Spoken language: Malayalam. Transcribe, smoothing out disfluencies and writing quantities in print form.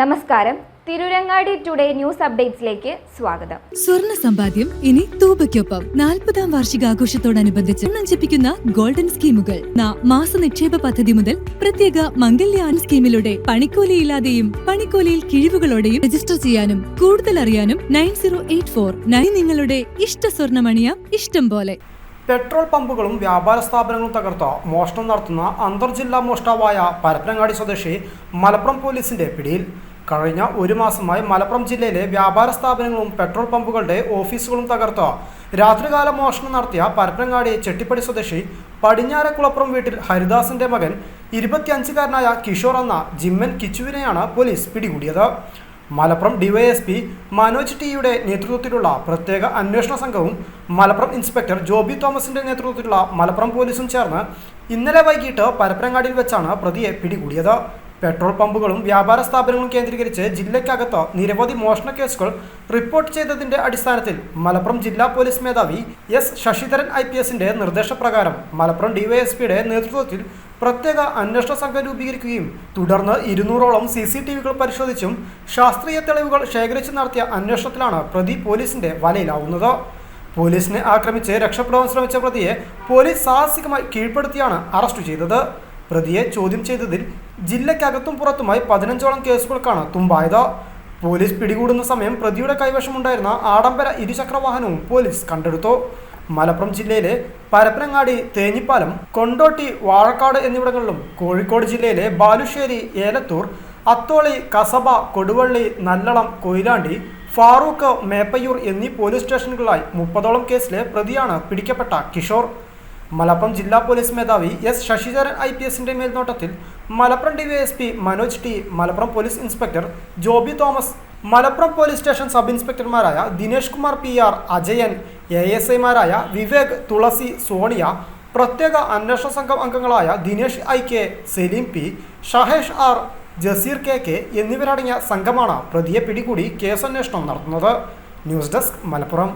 നമസ്കാരം. തിരുരങ്ങാടി ടുഡേ ന്യൂസ് അപ്ഡേറ്റ്സിലേക്ക് സ്വാഗതം. സ്വർണ്ണ സമ്പാദ്യം ഇനി തൂബയ്ക്കൊപ്പം 40-ാം വാർഷികാഘോഷത്തോടനുബന്ധിച്ച് നഞ്ചിപ്പിക്കുന്ന ഗോൾഡൻ സ്കീമുകൾ. മാസ നിക്ഷേപ പദ്ധതി മുതൽ പ്രത്യേക മംഗല്യാൻ സ്കീമിലൂടെ പണിക്കൂലിയില്ലാതെയും പണിക്കൂലിയിൽ കിഴിവുകളോടെയും രജിസ്റ്റർ ചെയ്യാനും കൂടുതൽ അറിയാനും 9084 നിങ്ങളുടെ ഇഷ്ട സ്വർണ്ണമണിയാം ഇഷ്ടം പോലെ. പെട്രോൾ പമ്പുകളും വ്യാപാര സ്ഥാപനങ്ങളും തകർത്ത് മോഷണം നടത്തുന്ന അന്തർജില്ലാ മോഷ്ടാവായ പരപ്പനങ്ങാടി സ്വദേശി മലപ്പുറം പോലീസിന്റെ പിടിയിൽ. കഴിഞ്ഞ ഒരു മാസമായി മലപ്പുറം ജില്ലയിലെ വ്യാപാര സ്ഥാപനങ്ങളും പെട്രോൾ പമ്പുകളുടെ ഓഫീസുകളും തകർത്ത് രാത്രികാല മോഷണം നടത്തിയ പരപ്പനങ്ങാടി ചെട്ടിപ്പടി സ്വദേശി പടിഞ്ഞാറക്കുളപ്പുറം വീട്ടിൽ ഹരിദാസിന്റെ മകൻ 25-കാരനായ കിഷോർ എന്ന ജിമ്മൻ കിച്ചുവിനെയാണ് പോലീസ് പിടികൂടിയത്. മലപ്പുറം ഡിവൈഎസ്പി മനോജ് ടിയുടെ നേതൃത്വത്തിലുള്ള പ്രത്യേക അന്വേഷണ സംഘവും മലപ്പുറം ഇൻസ്പെക്ടർ ജോബി തോമസിന്റെ നേതൃത്വത്തിലുള്ള മലപ്പുറം പോലീസും ചേർന്ന് ഇന്നലെ വൈകിട്ട് പരപ്പനങ്ങാടിയിൽ വെച്ചാണ് പ്രതിയെ പിടികൂടിയത്. പെട്രോൾ പമ്പുകളും വ്യാപാര സ്ഥാപനങ്ങളും കേന്ദ്രീകരിച്ച് ജില്ലയ്ക്കകത്ത് നിരവധി മോഷണ കേസുകൾ റിപ്പോർട്ട് ചെയ്തതിന്റെ അടിസ്ഥാനത്തിൽ മലപ്പുറം ജില്ലാ പോലീസ് മേധാവി എസ് ശശിധരൻ IPSന്റെ നിർദ്ദേശപ്രകാരം മലപ്പുറം ഡിവൈഎസ്പിയുടെ നേതൃത്വത്തിൽ പ്രത്യേക അന്വേഷണ സംഘം രൂപീകരിക്കുകയും തുടർന്ന് 200ഓളം CCTVകൾ പരിശോധിച്ചും ശാസ്ത്രീയ തെളിവുകൾ ശേഖരിച്ചു നടത്തിയ അന്വേഷണത്തിലാണ് പ്രതി പോലീസിന്റെ വലയിലാവുന്നത്. പോലീസിനെ ആക്രമിച്ച് രക്ഷപ്പെടാൻ ശ്രമിച്ച പ്രതിയെ പോലീസ് സാഹസികമായി കീഴ്പ്പെടുത്തിയാണ് അറസ്റ്റ് ചെയ്തത്. പ്രതിയെ ചോദ്യം ചെയ്തതിൽ ജില്ലയ്ക്കകത്തും പുറത്തുമായി 15ഓളം കേസുകൾക്കാണ് തുമ്പായത്. പോലീസ് പിടികൂടുന്ന സമയം പ്രതിയുടെ കൈവശമുണ്ടായിരുന്ന ആഡംബര ഇരുചക്രവാഹനവും പോലീസ് കണ്ടെടുത്തു. മലപ്പുറം ജില്ലയിലെ പരപ്പനങ്ങാടി, തേഞ്ഞിപ്പാലം, കൊണ്ടോട്ടി, വാഴക്കാട് എന്നിവിടങ്ങളിലും കോഴിക്കോട് ജില്ലയിലെ ബാലുശ്ശേരി, ഏലത്തൂർ, അത്തോളി, കസബ, കൊടുവള്ളി, നല്ലളം, കൊയിലാണ്ടി, ഫാറൂഖ്, മേപ്പയ്യൂർ എന്നീ പോലീസ് സ്റ്റേഷനുകളിലായി 30ഓളം കേസിലെ പ്രതിയാണ് പിടിക്കപ്പെട്ട കിഷോർ. മലപ്പുറം ജില്ലാ പോലീസ് മേധാവി എസ് ശശിധരൻ IPSന്റെ മേൽനോട്ടത്തിൽ Malappuram DYSP Manoj T, Malappuram police inspector Joby Thomas, Malappuram police station sub ഇൻസ്പെക്ടർമാരായ ദിനേഷ് കുമാർ PR, അജയൻ, ASIമാരായ വിവേക്, തുളസി, സോണിയ, പ്രത്യേക അന്വേഷണ സംഘം അംഗങ്ങളായ Dinesh IK, Saleem P, Shahesh R, Jaseer KK എന്നിവരടങ്ങിയ സംഘമാണ് പ്രതിയെ പിടികൂടി കേസന്വേഷണം നടത്തുന്നത്. News desk, Malappuram.